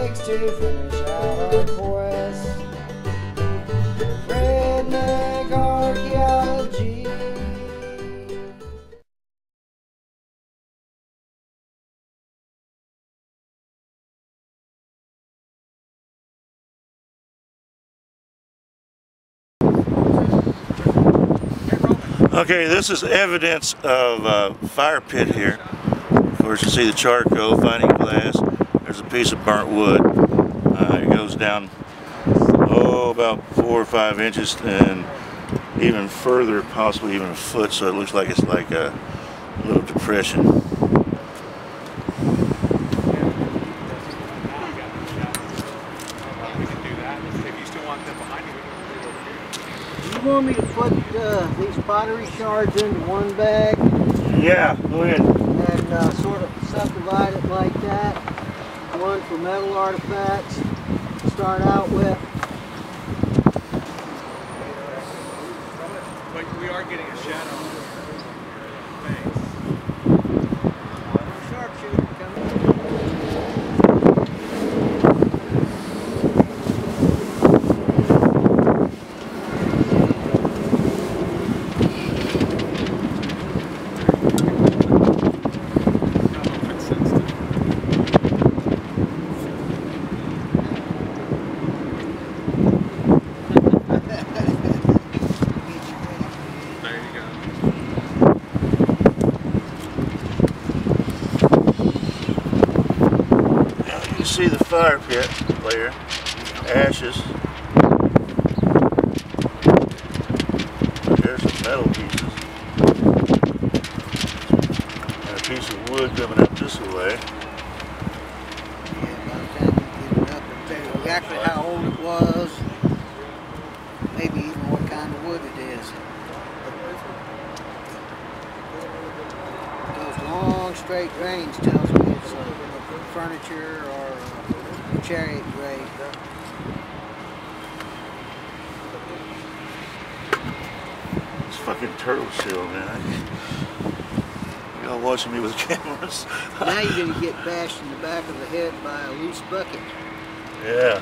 takes to finish out our quest. Redneck Archaeology. Okay, this is evidence of a fire pit here. Of course, you see the charcoal, finding glass. There's a piece of burnt wood. It goes down, about 4 or 5 inches, and even further, possibly even a foot. So it looks like it's like a little depression. You want me to put these pottery shards into one bag? Yeah, go ahead. And sort of subdivide it like that. One for metal artifacts to start out with. But we are getting a shadow. Sharpshooter coming. See the fire pit layer, ashes. There's some metal pieces. And a piece of wood coming up this way. Yeah, by the time you get it up and tell you exactly how old it was, maybe even what kind of wood it is. Those long straight grains tells me it's furniture or chariot grade. It's fucking turtle shell, man. Y'all watching me with cameras. Now you're going to get bashed in the back of the head by a loose bucket. Yeah.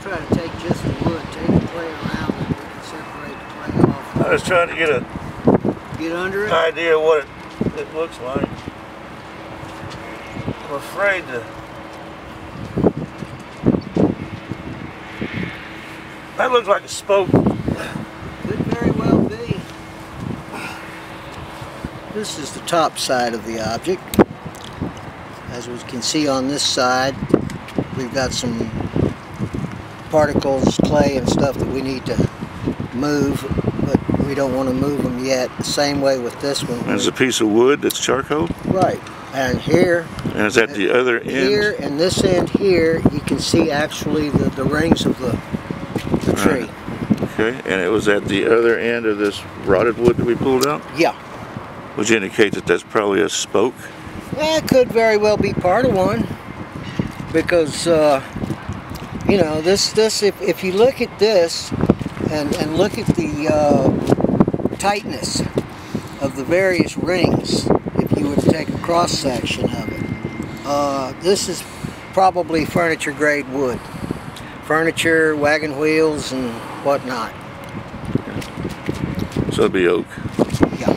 Try to take just the wood, take the clay around it, we can separate the clay off. I was trying to get an under it? idea of what it looks like. I'm afraid to. That looks like a spoke. Could very well be. This is the top side of the object. As we can see on this side, we've got some particles, clay and stuff that we need to move, but we don't want to move them yet. The same way with this one. There's a piece of wood that's charcoal. Right. And here. And it's at the other end. Here and this end here, you can see actually the rings of the tree. Right. Okay. And it was at the other end of this rotted wood that we pulled out? Yeah. Which indicates that that's probably a spoke? Yeah, it could very well be part of one. Because you know, this if you look at this and look at the tightness of the various rings, if you were to take a cross section of it, this is probably furniture grade wood. Furniture, wagon wheels, and whatnot. So it'd be oak. Yeah,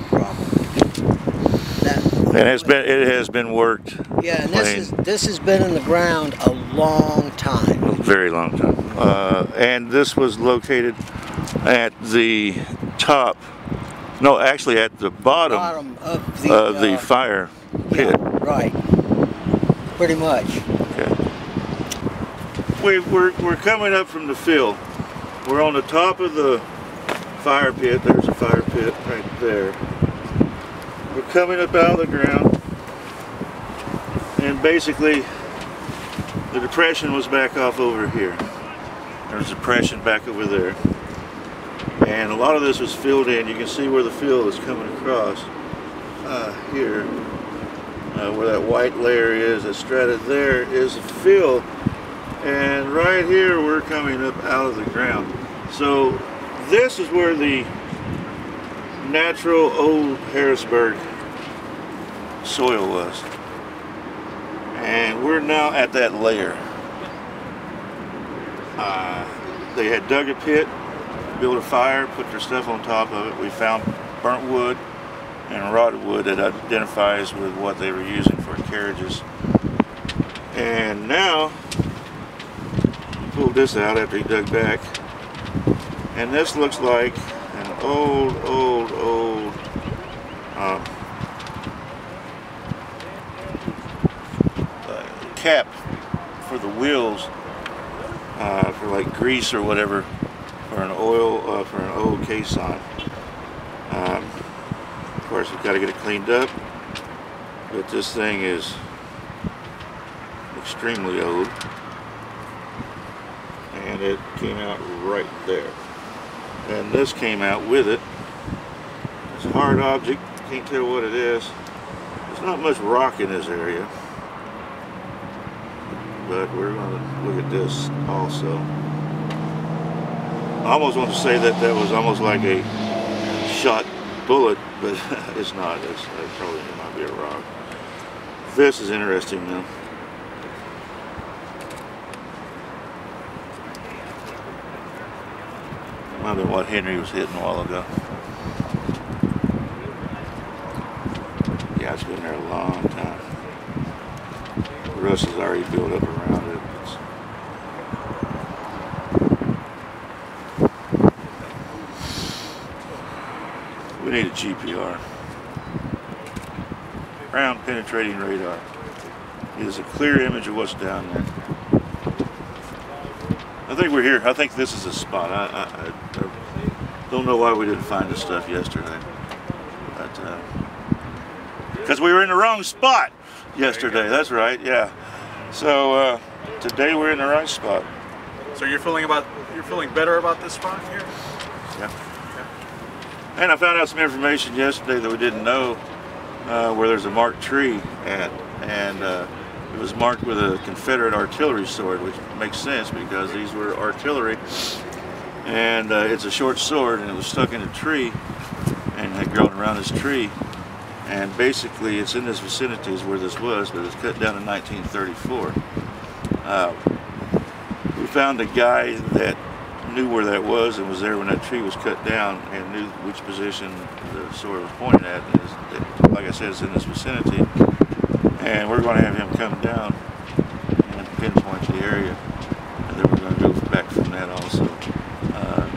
probably. And it has been worked. Yeah, and this has been in the ground a long time. A very long time. And this was located at the top. No, actually at the bottom of the fire pit. Yeah, right. Pretty much. Okay. We're coming up from the field. We're on the top of the fire pit. There's a fire pit right there. We're coming up out of the ground, and basically the depression was back off over here. There's a depression back over there. And a lot of this was filled in. You can see where the fill is coming across here. where that white layer is, that strata there is a fill, and right here we're coming up out of the ground. So this is where the natural old Harrisburg soil was, and we're now at that layer. They had dug a pit, built a fire, put their stuff on top of it. We found burnt wood and rotted wood that identifies with what they were using for carriages. And now, he pulled this out after he dug back, and this looks like an old cap for the wheels, for like grease or whatever, for an oil, for an old caisson. Of course, we've got to get it cleaned up, but this thing is extremely old, and it came out right there. And this came out with it. It's a hard object, can't tell what it is. There's not much rock in this area, but we're going to look at this also. I almost want to say that that was almost like a shot bullet, but it's not. It probably might be a rock. This is interesting though. Might have been what Henry was hitting a while ago. Yeah, it's been there a long time. Rust is already built up around it. We need a GPR. Ground penetrating radar. It is a clear image of what's down there. I think we're here. I think this is a spot. I don't know why we didn't find this stuff yesterday. But, because we were in the wrong spot yesterday. That's right, yeah. So today we're in the right spot. So you're feeling better about this spot here? Yeah. And I found out some information yesterday that we didn't know, where there's a marked tree at, and it was marked with a Confederate artillery sword, which makes sense because these were artillery, and it's a short sword, and it was stuck in a tree and had grown around this tree, and basically it's in this vicinity is where this was, but it was cut down in 1934. We found a guy that knew where that was and was there when that tree was cut down and knew which position the sword was pointed at. Like I said, it's in this vicinity, and we're going to have him come down and pinpoint the area, and then we're going to go back from that also.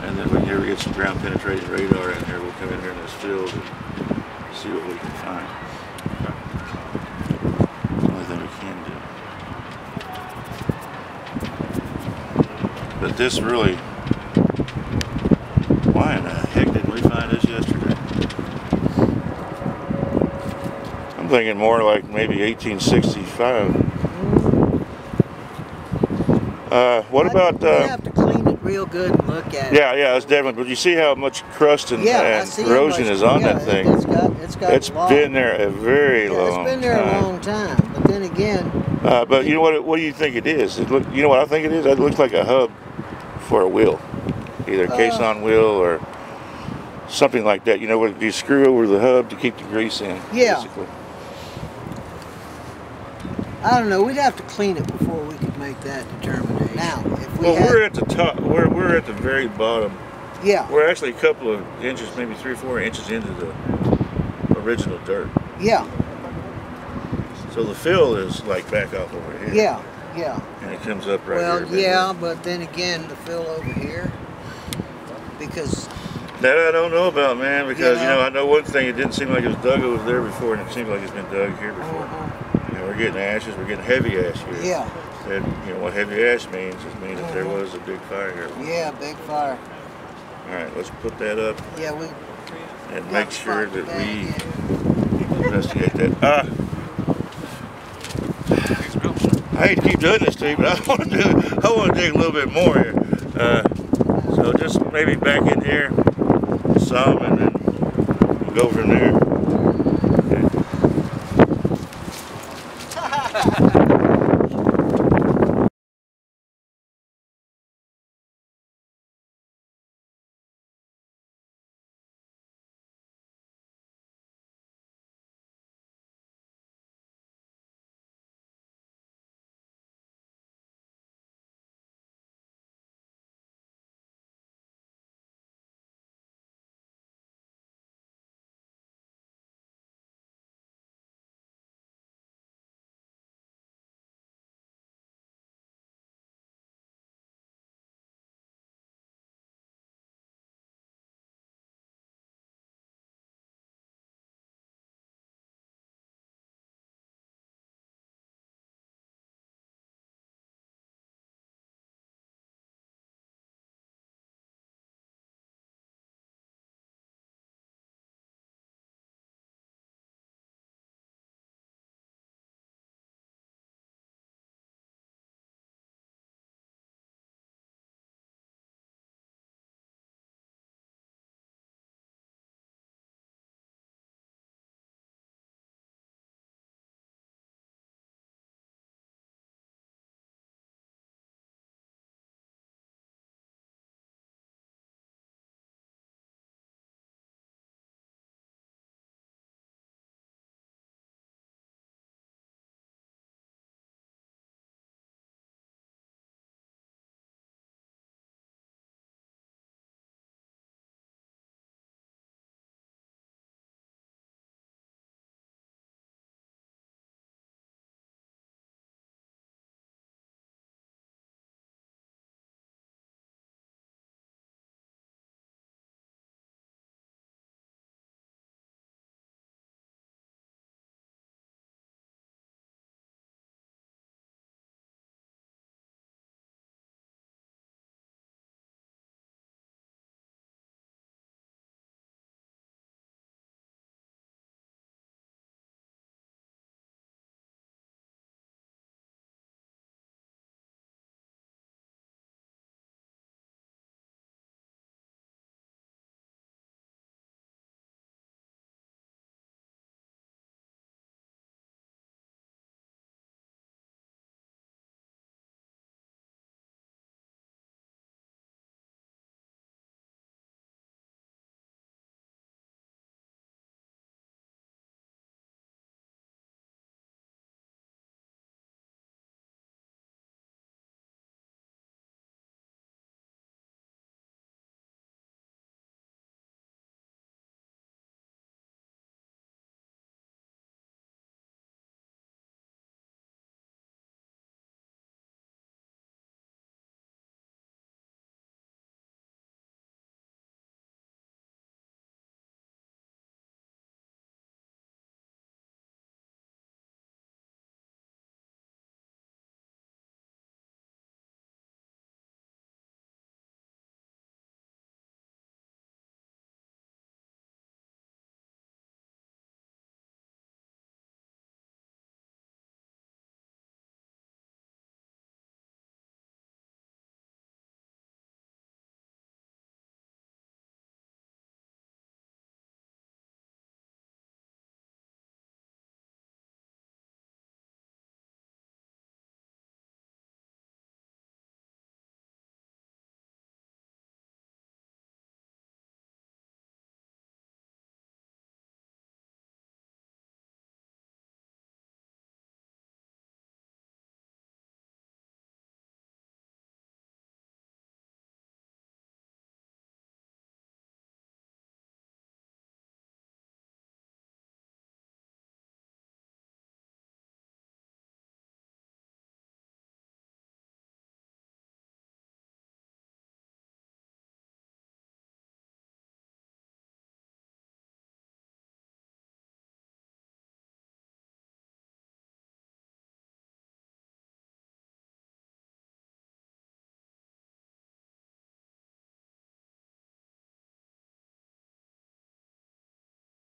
And then if we can ever get some ground penetrating radar in here, we'll come in here in this field and see what we can find. It's the only thing we can do. But this really, why in the heck didn't we find this yesterday? I'm thinking more like maybe 1865. What about? We have to clean it real good and look at it. Yeah, it's definitely. But you see how much crust and erosion is on that thing. It's been there a very long time. It's been there a long time. But then again. But you know what? What do you think it is? You know what I think it is? It looks like a hub for a wheel, either a caisson wheel or something like that. You know, where you screw over the hub to keep the grease in. Yeah. Basically. I don't know. We'd have to clean it before we could make that determination. Now, if we we're at the top. We're at the very bottom. Yeah. We're actually a couple of inches, maybe 3 or 4 inches into the original dirt. Yeah. So the fill is like back off over here. Yeah. And it comes up right here. here. Yeah, but then again, the fill over here, because. That I don't know about, man, because, you know, I know one thing, it didn't seem like it was dug over there before, and it seems like it's been dug here before. You know, we're getting ashes, we're getting heavy ash here. Yeah. And, you know, what heavy ash means, it means that there was a big fire here. Yeah, big fire. All right, let's put that up. Yeah, and make sure that we investigate that. I hate to keep doing this to you, but I want to dig a little bit more here. So just maybe back in here some, and then we'll go from there.